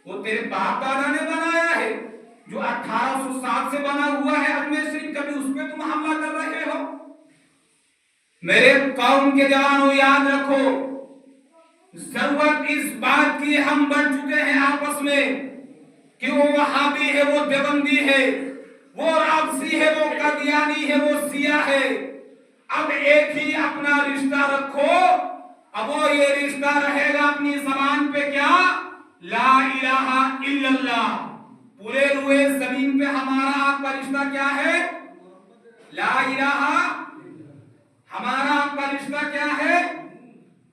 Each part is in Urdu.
وہ تیرے باپ دادا نے بنایا ہے جو 1860 سے بنا ہوا ہے اجمیر شریف، کبھی اس پہ تم حملہ کر رہے ہو؟ میرے قوم کے جوانوں یاد رکھو، ضرورت اس بات کی ہم بڑھ چکے ہیں آپس میں کہ وہ وہابی ہے، وہ دیوبندی ہے، وہ رافضی ہے، وہ قادیانی ہے، وہ شیعہ ہے۔ اب ایک ہی اپنا رشتہ رکھو، اب وہ یہ رشتہ رہے گا اپنی زبان پہ کیا؟ لا الہ الا اللہ۔ پورے روئے زمین پہ ہمارا آپ کا رشتہ کیا ہے؟ لا الہ۔ ہمارا آپ کا رشتہ کیا ہے؟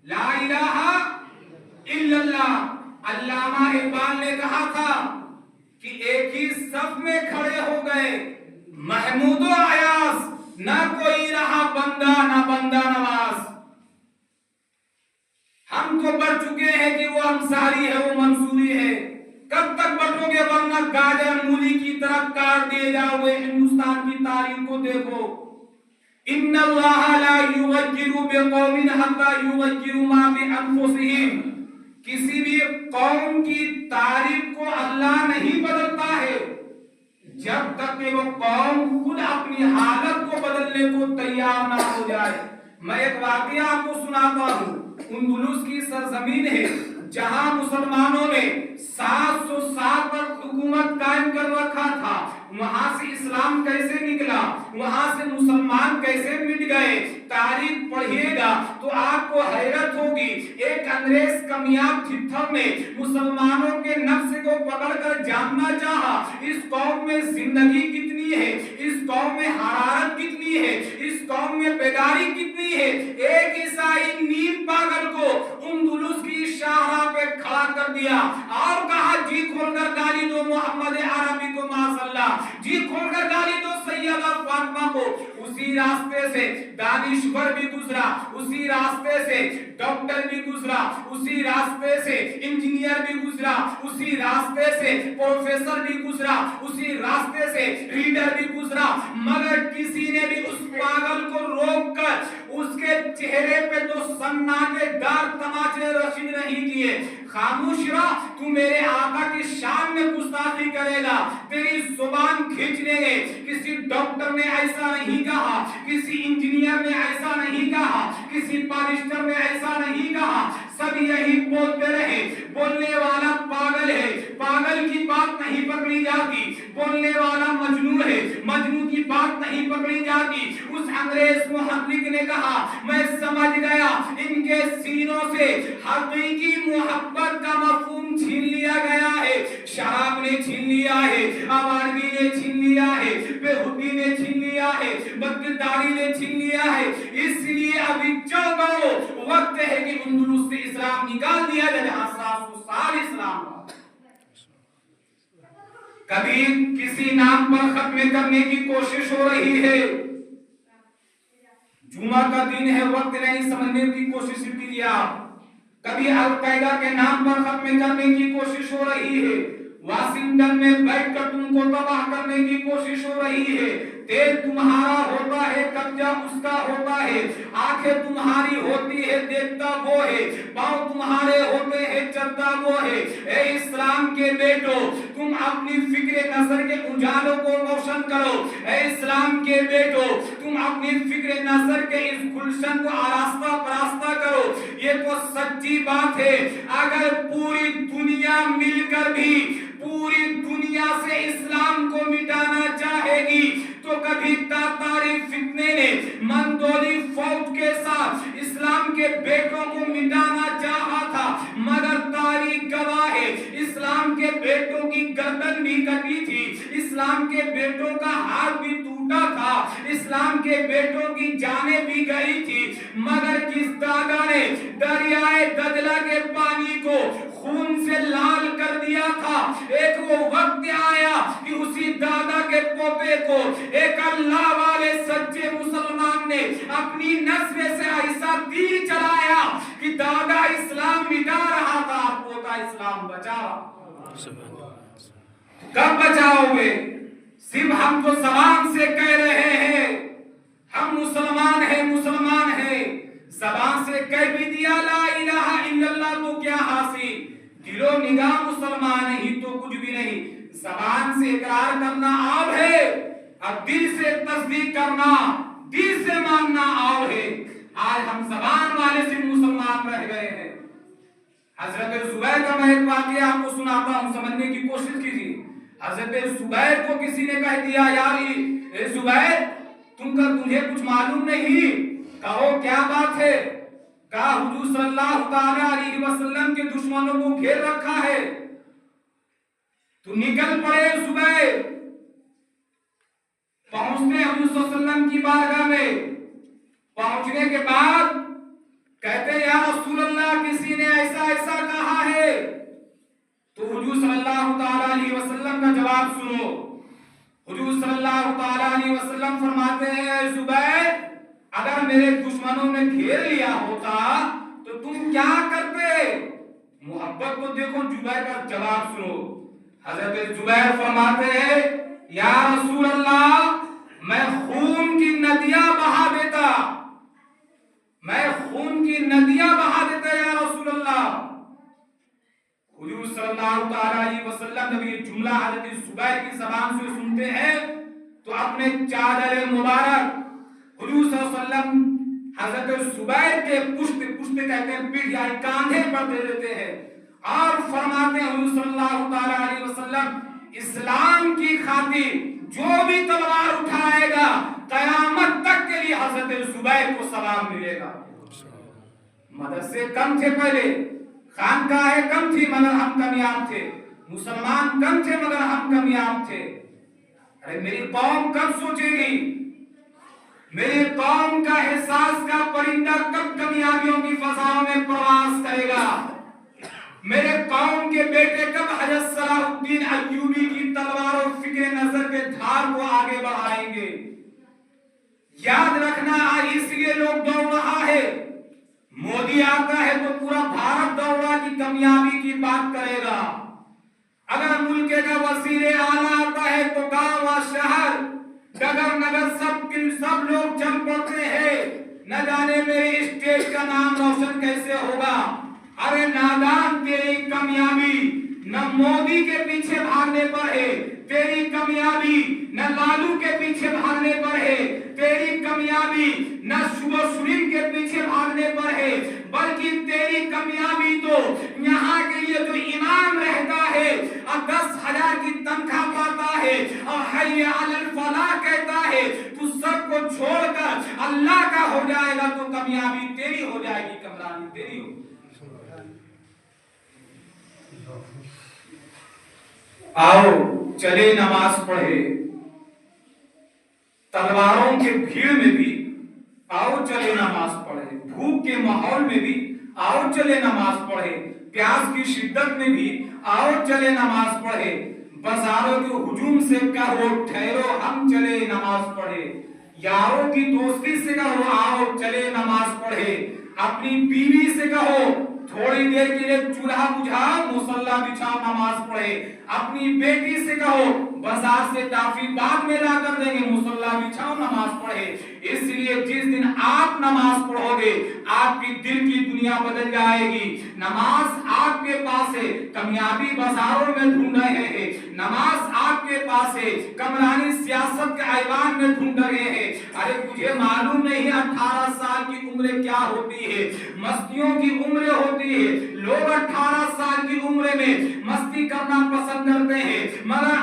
لا الہ الا اللہ۔ علامہ اقبال نے کہا تھا کہ ایک ہی صف میں کھڑے ہو گئے محمود و ایاز، نہ کوئی رہا بندہ نہ بندہ نواز۔ ہم تو بڑھ چکے ہیں کہ وہ انصاری ہے، وہ منصوری ہے۔ کب تک بڑھو گے؟ ورنہ گاجر مولی کی طرح کاٹ دیے جاؤ گے۔ ہندوستان کی تاریخ کو دیکھو، ان اللہ لا یغیر بقوم حتی یغیروا ما بانفسہم۔ کسی بھی قوم کی تاریخ کو اللہ نہیں بدلتا ہے جب تک کہ وہ قوم خود اپنی حالت کو بدلنے کو تیار نہ ہو جائے۔ میں ایک واقعہ آپ کو سناتا ہوں۔ اندلس کی سرزمین ہے جہاں مسلمانوں نے 700 سال پر حکومت قائم کر رکھا تھا۔ وہاں سے اسلام کیسے نکلا، وہاں سے مسلمان کیسے مٹ گئے، تاریخ پڑھیے گا تو آپ کو حیرت ہوگی۔ ایک انگریز کمیاب تھتر نے مسلمانوں کے نفس کو پکڑ کر جاننا چاہا، اس قوم میں زندگی کتنی ہے، اس قوم میں حرارت کتنی ہے، اس قوم میں بیداری کتنی ہے۔ ایک عیسائی نیم پاگل کو اندلس کی شاہراہ پہ کھڑا کر دیا اور کہا جی کھول کر گالی دو محمد عربی کو ماشاء اللہ، جی کھول کر گالی دو سیدہ فاطمہ کو۔ اسی راستے سے دانشور بھی گزرا، اسی راستے سے ڈاکٹر بھی گزرا، اسی راستے سے انجینئر بھی گزرا، اسی راستے سے پروفیسر بھی گزرا، اسی راستے سے ریڈر بھی گزرا، مگر کسی نے بھی اس پاگل کو روک کر اس کے چہرے پہ تو سناٹے دار تماچے رشید نہیں کیے۔ خاموش رہ، تو میرے آقا کی شان میں گستاخی کرے گا، تیری زبان کھینچ لیں گے۔ کسی ڈاکٹر نے ایسا نہیں کہا، کسی انجینئر نے ایسا نہیں کہا، کسی بارسٹر نے ایسا نہیں کہا، سب یہی بولتے رہے بولنے والا پاگل ہے، پاگل کی بات نہیں پکڑی جاتی، بولنے والا مجنون ہے، مجنون کی بات نہیں پکڑی جاتی۔ اس انگریز محقق نے کہا میں سمجھ گیا ان کے سینوں سے حقیقی محبت کا مفہوم چھین لیا گیا ہے، شراب نے چھین لیا ہے، آوارگی نے چھین لیا ہے، بےہودی نے چھین لیا ہے، بدکرداری نے چھین لیا ہے۔ اس لیے ابھی چوکو وقت ہے کہ اندلس سے اسلام نکال دیا جائے جہاں 700 سال اسلام ہوا۔ کبھی کسی نام پر ختم کرنے کی کوشش ہو رہی ہے، جمعہ کا دن ہے، وقت نہیں سمجھنے کی کوشش کیجیے آپ۔ کبھی القاعدہ کے نام پر ختم کرنے کی کوشش ہو رہی ہے، واشنگٹن میں بیٹھ کر تم کو تباہ کرنے کی کوشش ہو رہی ہے۔ تیل تمہارا ہوتا ہے، قبضہ اس کا ہوتا ہے، آنکھیں تمہاری ہوتی ہے، دیکھتا وہ ہے، پاؤں تمہارے ہوتے ہیں، چلتا وہ ہے۔ اے اسلام کے بیٹو، تم اپنی فکر نظر کے اجالوں کو روشن کرو۔ اے اسلام کے بیٹو، تم اپنی فکر نظر کے اس گلشن کو آراستہ پراستہ کرو۔ یہ تو سچی بات ہے، اگر پوری دنیا مل کر بھی پوری دنیا سے اسلام کو مٹانا چاہے گی تو کبھی تاتاری فتنے نے مندولی فوج کے ساتھ اسلام کے بیٹوں کو مٹانا چاہا تھا، مگر تاریخ گواہ ہے اسلام کے بیٹوں کی گردن بھی کٹی تھی، اسلام کے بیٹوں کا ہاتھ بھی ٹوٹا تھا، اسلام کے بیٹوں کی جانیں بھی گئی تھی، مگر کس دادا نے دریائے دجلہ کے پانی کو خون سے لال کر دیا تھا؟ ایک وہ وقت آیا کہ اسی دادا کے پوتے کو ایک اللہ والے سچے مسلمان نے اپنی نسل سے ایسا تیر چلایا کہ دادا اسلام مٹا رہا تھا، پوتا اسلام بچا رہا۔ کب بچاؤ گے؟ صرف ہم تو زبان سے کہہ رہے ہیں ہم مسلمان ہیں، مسلمان ہیں، زبان سے کہہ بھی دیا لا الہ الا اللہ تو کیا حاصل؟ دل و نگاہ مسلمان ہی تو کچھ بھی نہیں. زبان سے اقرار کرنا آب ہے اور دل سے تصدیق کرنا، دل سے ماننا آب ہے. آج ہم زبان والے سے مسلمان رہ گئے ہیں. حضرت زبیر کا میں ایک واقعہ آپ کو سناتا ہوں، سمجھنے کی کوشش کیجیے. حضرت زبیر کو کسی نے کہہ دیا یار اے زبیر تجھے کچھ معلوم نہیں. کہو کیا بات ہے؟ کہا حضور صلی اللہ تعالی علیہ وسلم کے دشمنوں کو گھیر رکھا ہے. تو نکل پڑے زبیر. پہنچتے حضور صلی اللہ علیہ وسلم کی بارگاہ میں. پہنچنے کے بعد کہتے یا رسول اللہ کسی نے ایسا ایسا کہا ہے. تو حضور صلی اللہ تعالی علیہ وسلم کا جواب سنو. حضور صلی اللہ تعالی علیہ وسلم فرماتے ہیں اے زبیر اگر میرے دشمنوں نے گھیر لیا ہوتا تو تم کیا کرتے؟ محبت کو دیکھو، زبیر کا جواب سنو. حضرت زبیر فرماتے ہیں یا رسول اللہ میں خون کی ندیاں بہا دیتا، میں خون کی ندیاں بہا دیتا یا رسول اللہ. حضور صلی اللہ تعالی علیہ وسلم جب یہ جملہ حضرت زبیر کی زبان سے سنتے ہیں تو اپنے چادر مبارک حضور صلی اللہ علیہ وسلم حضرت زبیر کے پشت کہتے ہیں پیٹھ یعنی کاندھے پر دے دیتے ہیں اور فرماتے ہیں حضور صلی اللہ تعالی علیہ وسلم اسلام کی خاطر جو بھی تلوار اٹھائے گا قیامت تک کے لیے حضرت زبیر کو سلام ملے گا. مدرسے کم تھے پہلے، خانقاہیں کم تھی مگر ہم کامیاب تھے، مسلمان کم تھے مگر ہم کامیاب تھے. ارے میری قوم کب سوچے گی؟ میری قوم کا احساس کا پرندہ کب کامیابیوں کی فضاؤں میں پرواز کرے گا؟ میرے قوم کے بیٹے کب حضرت صلاح الدین ایوبی کی تلوار اور فکر نظر کے دھار کو آگے بڑھائیں گے؟ یاد رکھنا آج اس لیے لوگ دوڑ رہا ہے. مودی آتا ہے تو پورا بھارت دوڑ رہا کی کامیابی کی بات کرے گا. اگر ملک کا وزیر اعلیٰ آتا ہے تو گاؤں و شہر ڈگر نگر سب لوگ جم پڑتے ہیں نہ جانے میرے اسٹیٹ کا نام روشن کیسے ہوگا. ارے نادان تیری کامیابی نہ مودی کے پیچھے بھاگنے پر ہے، تیری کامیابی نہ لالو کے پیچھے بھاگنے پر ہے، تیری کامیابی نہ شوبر سرین کے پیچھے بھاگنے پر ہے، بلکہ تیری کامیابی تو یہاں کے لیے جو امام رہتا ہے اور 10,000 کی تنخواہ پاتا ہے اور حی علی الفلاح کہتا ہے تو سب کو چھوڑ کر اللہ کا ہو جائے گا تو کامیابی تیری ہو جائے گی، کامیابی تیری ہوگی. آؤ چلے نماز پڑھے. تلواروں کے بھیڑ میں بھی آؤ چلے نماز پڑھے، بھوک کے ماحول میں بھی آؤ چلے نماز پڑھے، پیاس کی شدت میں بھی آؤ چلے نماز پڑھے. بازاروں کے ہجوم سے کہو ٹھہرو ہم چلے نماز پڑھے. یاروں کی دوستی سے کہو آؤ چلے نماز پڑھے. اپنی بیوی سے کہو تھوڑی دیر کے لیے چولہا بجھاؤ مصلی بچھاؤ نماز پڑھے. اپنی بیٹی سے کہو بازار سے ٹافی بعد میں لا کر دیں گے مصلی بچھاؤ نماز پڑھے. اس لیے جس دن آپ نماز پڑھو گے آپ کی دل کی دنیا بدل جائے گی. نماز آپ کے پاس ہے، کامیابی بازاروں میں ڈھونڈ رہے ہیں. نماز آپ کے پاس ہے، کمرانی سیاست کے ایوان میں ڈھونڈ رہے ہیں. ارے تجھے معلوم نہیں 18 سال کی عمر کیا ہوتی ہے؟ مستیوں کی عمر ہوتی ہے. لوگ 18 سال کی عمر میں مستی کرنا پسند کرتے ہیں مگر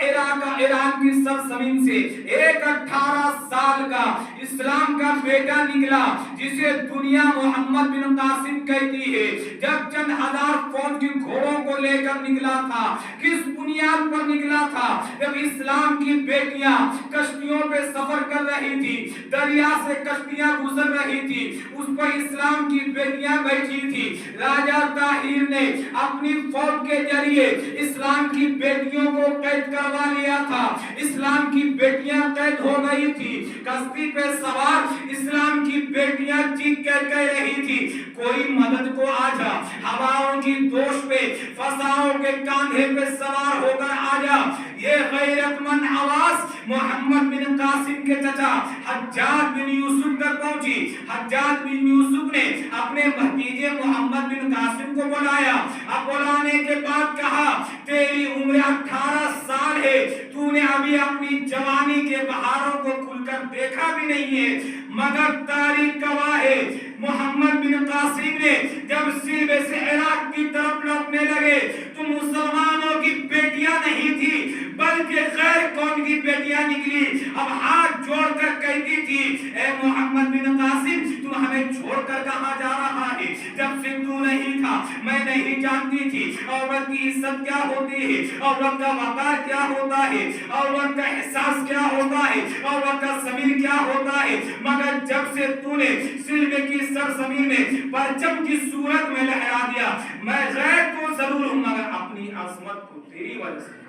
ایران کی سرزمین سے ایک 18 سال کا اسلام کا بیٹا نکلا جسے دنیا محمد بن قاسم کہتی ہے. جب چند ہزار فوج کے گھوڑوں کو لے کر نکلا تھا کس بنیاد پر نکلا تھا؟ جب اسلام کی بیٹیاں کشتیوں پہ سفر کر رہی تھی، دریا سے کشتیاں گزر رہی تھی، اس پر اسلام کی بیٹیاں بیٹھی تھی. راجہ طاہر نے اپنی فوج کے ذریعے اسلام کی بیٹیوں کو قید کروا لیا تھا. اسلام کی بیٹیاں قید ہو گئی تھی. کشتی پہ سوار اسلام کی بیٹیاں چیخ کر کہہ رہی تھی کوئی مدد کو آ جا. ہواؤں کی دوش پہ فضاؤں کے کاندھے پہ سوار ہو کر آ جا. یہ غیرت مند آواز محمد بن قاسم کے چچا حجاج بن یوسف تک پہنچی. حجاج بن یوسف نے اپنے بھتیجے محمد بن قاسم کو بلایا. اب بلانے کے بعد کہا تیری عمر 18 سال ہے, تو نے ابھی اپنی جوانی کے بہاروں کو کھل کر دیکھا بھی نہیں ہے, مگر تاریخ گواہ ہے محمد بن قاسم نے جب سلبے سے عراق کی طرف لوٹنے لگے تو مسلمانوں کی بیٹیاں نہیں تھی بلکہ غیر قوم کی بیٹیاں نکلی. اب ہاتھ جوڑ کر کہتی تھی اے محمد بن قاسم تو ہمیں چھوڑ کر کہاں جا رہا ہے؟ جب سے تو نہیں تھا میں نہیں جانتی تھی عورت کی عزت کیا ہوتی ہے, عورت کا وقار کیا ہوتا ہے, عورت کا احساس کیا ہوتا ہے, عورت کا ضمیر کیا ہوتا ہے, مگر جب سے تو نے سلبے کی سرزمین میں پرچم کی صورت میں لہرا دیا, میں غیر تو ضرور ہوں مگر اپنی عظمت کو تیری وجہ سے,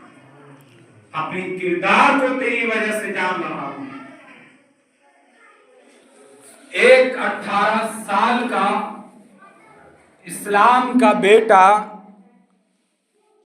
اپنی کردار کو تیری وجہ سے جان رہا ہوں. ایک 18 سال کا اسلام کا بیٹا